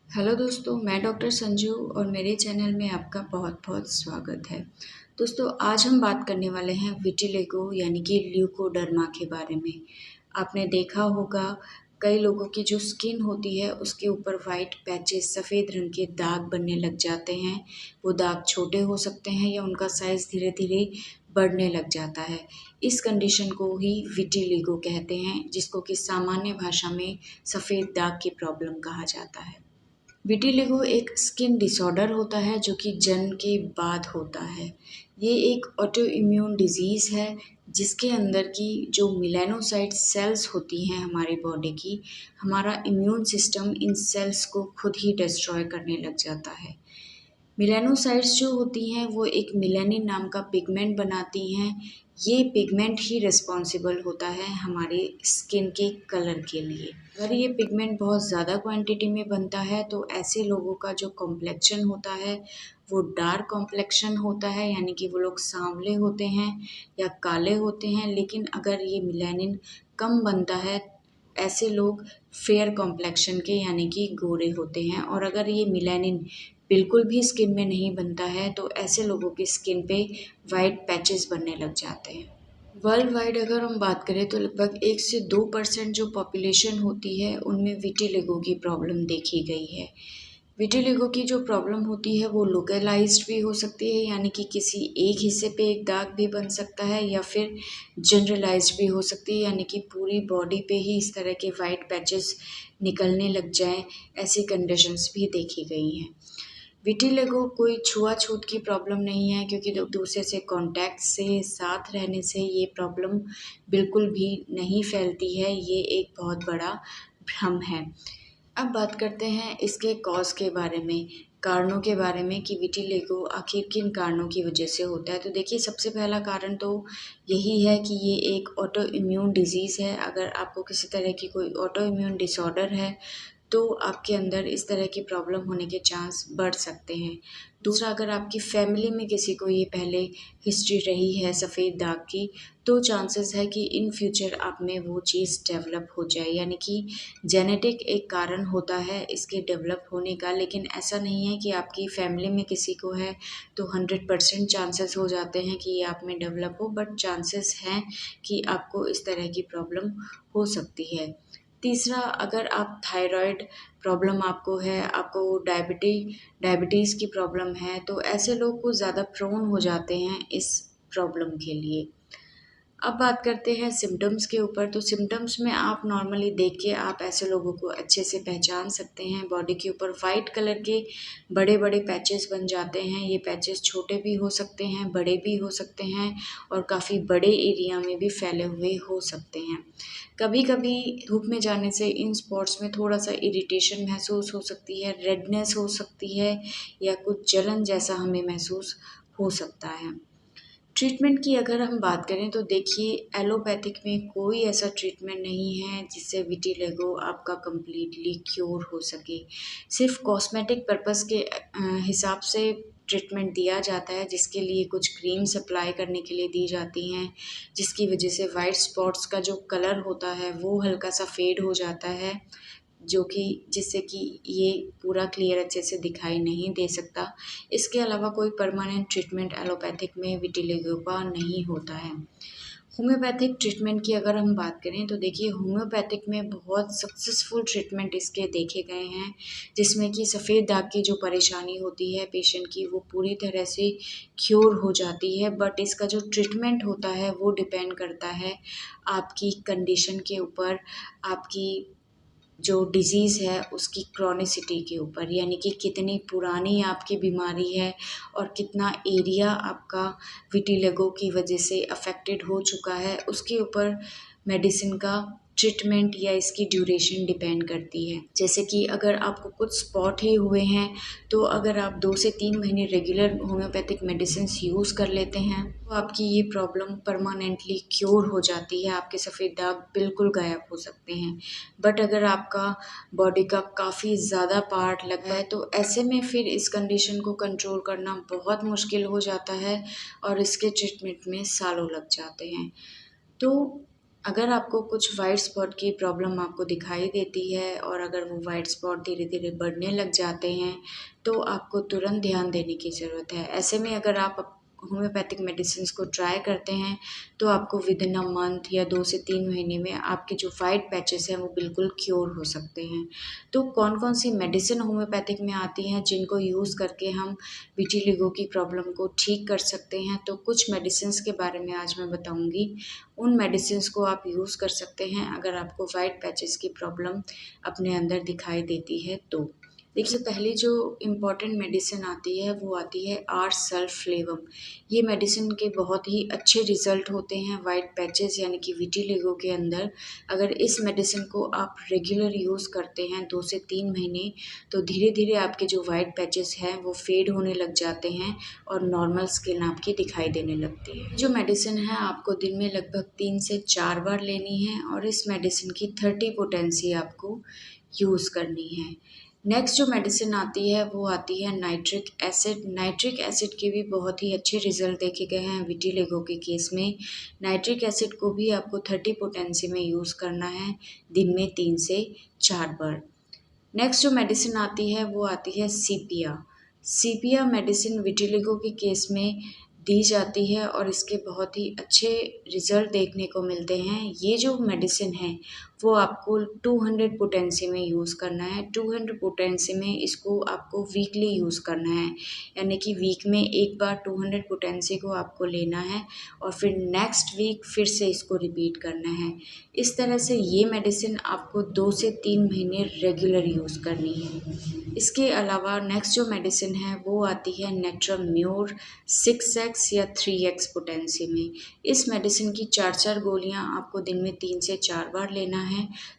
Hello दोस्तों, मैं doctor Sanju और मेरे चैनल में आपका बहुत बहुत स्वागत है। दोस्तों, आज हम बात करने वाले हैं विटिलिगो यानी कि ल्यूकोडर्मा के बारे में। आपने देखा होगा कई लोगों की जो स्किन होती है उसके ऊपर वाइट पैचेस सफ़ेद रंग के दाग बनने लग जाते हैं। वो दाग छोटे हो सकते हैं या उनका साइज़ धीरे धीरे बढ़ने लग जाता है। इस कंडीशन को ही विटिलिगो कहते हैं, जिसको कि सामान्य भाषा में सफ़ेद दाग की प्रॉब्लम कहा जाता है। विटिलिगो एक स्किन डिसऑर्डर होता है जो कि जन्म के बाद होता है। ये एक ऑटो इम्यून डिजीज़ है जिसके अंदर की जो मेलानोसाइट सेल्स होती हैं हमारी बॉडी की, हमारा इम्यून सिस्टम इन सेल्स को खुद ही डिस्ट्रॉय करने लग जाता है। मेलानोसाइट्स जो होती हैं वो एक मेलानिन नाम का पिगमेंट बनाती हैं। ये पिगमेंट ही रिस्पॉन्सिबल होता है हमारे स्किन के कलर के लिए। अगर ये पिगमेंट बहुत ज़्यादा क्वांटिटी में बनता है तो ऐसे लोगों का जो कॉम्प्लेक्शन होता है वो डार्क कॉम्प्लेक्शन होता है, यानी कि वो लोग सांवले होते हैं या काले होते हैं। लेकिन अगर ये मेलानिन कम बनता है, ऐसे लोग फेयर कॉम्प्लेक्शन के यानी कि गोरे होते हैं। और अगर ये मेलानिन बिल्कुल भी स्किन में नहीं बनता है तो ऐसे लोगों की स्किन पे वाइट पैचेस बनने लग जाते हैं। वर्ल्ड वाइड अगर हम बात करें तो लगभग 1 से 2% जो पॉपुलेशन होती है उनमें विटिलिगो की प्रॉब्लम देखी गई है। विटिलिगो की जो प्रॉब्लम होती है वो लोकलाइज्ड भी हो सकती है, यानी कि किसी एक हिस्से पे एक दाग भी बन सकता है, या फिर जनरलाइज्ड भी हो सकती है, यानी कि पूरी बॉडी पे ही इस तरह के वाइट पैचेस निकलने लग जाएं। ऐसी कंडीशंस भी देखी गई हैं। विटिलिगो कोई छुआछूत की प्रॉब्लम नहीं है, क्योंकि दूसरे से कांटेक्ट से साथ रहने से ये प्रॉब्लम बिल्कुल भी नहीं फैलती है। ये एक बहुत बड़ा भ्रम है। अब बात करते हैं इसके कॉज के बारे में, कारणों के बारे में कि विटिलिगो आखिर किन कारणों की वजह से होता है। तो देखिए, सबसे पहला कारण तो यही है कि ये एक ऑटो इम्यून डिजीज़ है। अगर आपको किसी तरह की कोई ऑटो इम्यून डिसऑर्डर है तो आपके अंदर इस तरह की प्रॉब्लम होने के चांस बढ़ सकते हैं। दूसरा, अगर आपकी फैमिली में किसी को ये पहले हिस्ट्री रही है सफ़ेद दाग की, तो चांसेस है कि इन फ्यूचर आप में वो चीज़ डेवलप हो जाए, यानी कि जेनेटिक एक कारण होता है इसके डेवलप होने का। लेकिन ऐसा नहीं है कि आपकी फैमिली में किसी को है तो 100% चांसेस हो जाते हैं कि ये आप में डेवलप हो, बट चांसेस हैं कि आपको इस तरह की प्रॉब्लम हो सकती है। तीसरा, अगर आप थायराइड प्रॉब्लम आपको है, आपको डायबिटीज़ की प्रॉब्लम है, तो ऐसे लोग कुछ ज़्यादा प्रोन हो जाते हैं इस प्रॉब्लम के लिए। अब बात करते हैं सिम्पटम्स के ऊपर। तो सिम्पटम्स में आप नॉर्मली देख के आप ऐसे लोगों को अच्छे से पहचान सकते हैं। बॉडी के ऊपर वाइट कलर के बड़े बड़े पैचेस बन जाते हैं। ये पैचेस छोटे भी हो सकते हैं, बड़े भी हो सकते हैं, और काफ़ी बड़े एरिया में भी फैले हुए हो सकते हैं। कभी कभी धूप में जाने से इन स्पॉट्स में थोड़ा सा इरिटेशन महसूस हो सकती है, रेडनेस हो सकती है, या कुछ जलन जैसा हमें महसूस हो सकता है। ट्रीटमेंट की अगर हम बात करें तो देखिए, एलोपैथिक में कोई ऐसा ट्रीटमेंट नहीं है जिससे विटिलिगो आपका कंप्लीटली क्योर हो सके। सिर्फ कॉस्मेटिक पर्पस के हिसाब से ट्रीटमेंट दिया जाता है, जिसके लिए कुछ क्रीम्स अप्लाई करने के लिए दी जाती हैं, जिसकी वजह से वाइट स्पॉट्स का जो कलर होता है वो हल्का सा फेड हो जाता है, जो कि जिससे कि ये पूरा क्लियर अच्छे से दिखाई नहीं दे सकता। इसके अलावा कोई परमानेंट ट्रीटमेंट एलोपैथिक में विटिलिगो का नहीं होता है। होम्योपैथिक ट्रीटमेंट की अगर हम बात करें तो देखिए, होम्योपैथिक में बहुत सक्सेसफुल ट्रीटमेंट इसके देखे गए हैं, जिसमें कि सफ़ेद दाग की जो परेशानी होती है पेशेंट की वो पूरी तरह से क्योर हो जाती है। बट इसका जो ट्रीटमेंट होता है वो डिपेंड करता है आपकी कंडीशन के ऊपर, आपकी जो डिज़ीज़ है उसकी क्रॉनिसिटी के ऊपर, यानी कि कितनी पुरानी आपकी बीमारी है और कितना एरिया आपका विटिलिगो की वजह से अफेक्टेड हो चुका है, उसके ऊपर मेडिसिन का ट्रीटमेंट या इसकी ड्यूरेशन डिपेंड करती है। जैसे कि अगर आपको कुछ स्पॉट ही हुए हैं तो अगर आप 2 से 3 महीने रेगुलर होम्योपैथिक मेडिसिन यूज़ कर लेते हैं तो आपकी ये प्रॉब्लम परमानेंटली क्योर हो जाती है, आपके सफ़ेद दाग बिल्कुल गायब हो सकते हैं। बट अगर आपका बॉडी का काफ़ी ज़्यादा पार्ट लगा है तो ऐसे में फिर इस कंडीशन को कंट्रोल करना बहुत मुश्किल हो जाता है और इसके ट्रीटमेंट में सालों लग जाते हैं। तो अगर आपको कुछ वाइट स्पॉट की प्रॉब्लम आपको दिखाई देती है और अगर वो वाइट स्पॉट धीरे धीरे बढ़ने लग जाते हैं तो आपको तुरंत ध्यान देने की ज़रूरत है। ऐसे में अगर आप होम्योपैथिक मेडिसिन को ट्राई करते हैं तो आपको विद इन अ मंथ या 2 से 3 महीने में आपके जो वाइट पैचेस हैं वो बिल्कुल क्योर हो सकते हैं। तो कौन कौन सी मेडिसिन होम्योपैथिक में आती हैं जिनको यूज़ करके हम विटिलिगो की प्रॉब्लम को ठीक कर सकते हैं, तो कुछ मेडिसिन्स के बारे में आज मैं बताऊंगी। उन मेडिसिन्स को आप यूज़ कर सकते हैं अगर आपको वाइट पैचेस की प्रॉब्लम अपने अंदर दिखाई देती है तो। देखिए, पहली जो इम्पॉर्टेंट मेडिसिन आती है वो आती है आर्स सल्फलेवम। ये मेडिसिन के बहुत ही अच्छे रिजल्ट होते हैं वाइट पैचेस यानी कि विटिलिगो के अंदर। अगर इस मेडिसिन को आप रेगुलर यूज़ करते हैं 2 से 3 महीने तो धीरे धीरे आपके जो वाइट पैचेस हैं वो फेड होने लग जाते हैं और नॉर्मल स्किन आपकी दिखाई देने लगती है। जो मेडिसिन है आपको दिन में लगभग 3 से 4 बार लेनी है और इस मेडिसिन की 30 पोटेंसी आपको यूज़ करनी है। नेक्स्ट जो मेडिसिन आती है वो आती है नाइट्रिक एसिड। नाइट्रिक एसिड के भी बहुत ही अच्छे रिजल्ट देखे गए हैं विटिलिगो के केस में। नाइट्रिक एसिड को भी आपको 30 पोटेंसी में यूज़ करना है दिन में 3 से 4 बार। नेक्स्ट जो मेडिसिन आती है वो आती है सीपिया। सीपिया मेडिसिन विटिलिगो के केस में दी जाती है और इसके बहुत ही अच्छे रिजल्ट देखने को मिलते हैं। ये जो मेडिसिन है वो आपको 200 पोटेंसी में यूज़ करना है। 200 पोटेंसी में इसको आपको वीकली यूज़ करना है, यानी कि वीक में एक बार 200 पोटेंसी को आपको लेना है और फिर नेक्स्ट वीक फिर से इसको रिपीट करना है। इस तरह से ये मेडिसिन आपको 2 से 3 महीने रेगुलर यूज़ करनी है। इसके अलावा नेक्स्ट जो मेडिसिन है वो आती है नेट्राम्योर 6x या 3x पोटेंसी में। इस मेडिसिन की 4-4 गोलियां आपको दिन में 3 से 4 बार लेना है।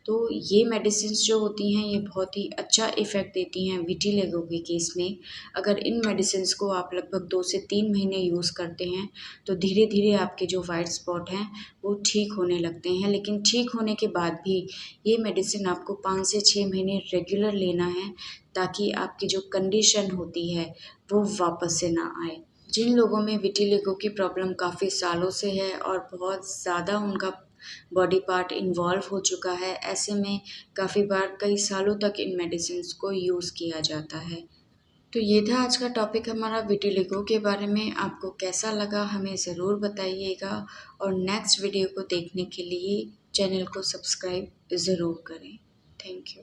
तो ये मेडिसिन जो होती हैं ये बहुत ही अच्छा इफ़ेक्ट देती हैं विटिलिगो के केस में। अगर इन मेडिसिन को आप लगभग 2 से 3 महीने यूज़ करते हैं तो धीरे धीरे आपके जो वाइट स्पॉट हैं वो ठीक होने लगते हैं। लेकिन ठीक होने के बाद भी ये मेडिसिन आपको 5 से 6 महीने रेगुलर लेना है ताकि आपकी जो कंडीशन होती है वो वापस से ना आए। जिन लोगों में विटिलिगो की प्रॉब्लम काफ़ी सालों से है और बहुत ज़्यादा उनका बॉडी पार्ट इन्वॉल्व हो चुका है, ऐसे में काफ़ी बार कई सालों तक इन मेडिसिन्स को यूज़ किया जाता है। तो ये था आज का टॉपिक हमारा विटिलिगो के बारे में। आपको कैसा लगा हमें ज़रूर बताइएगा और नेक्स्ट वीडियो को देखने के लिए चैनल को सब्सक्राइब ज़रूर करें। Thank you.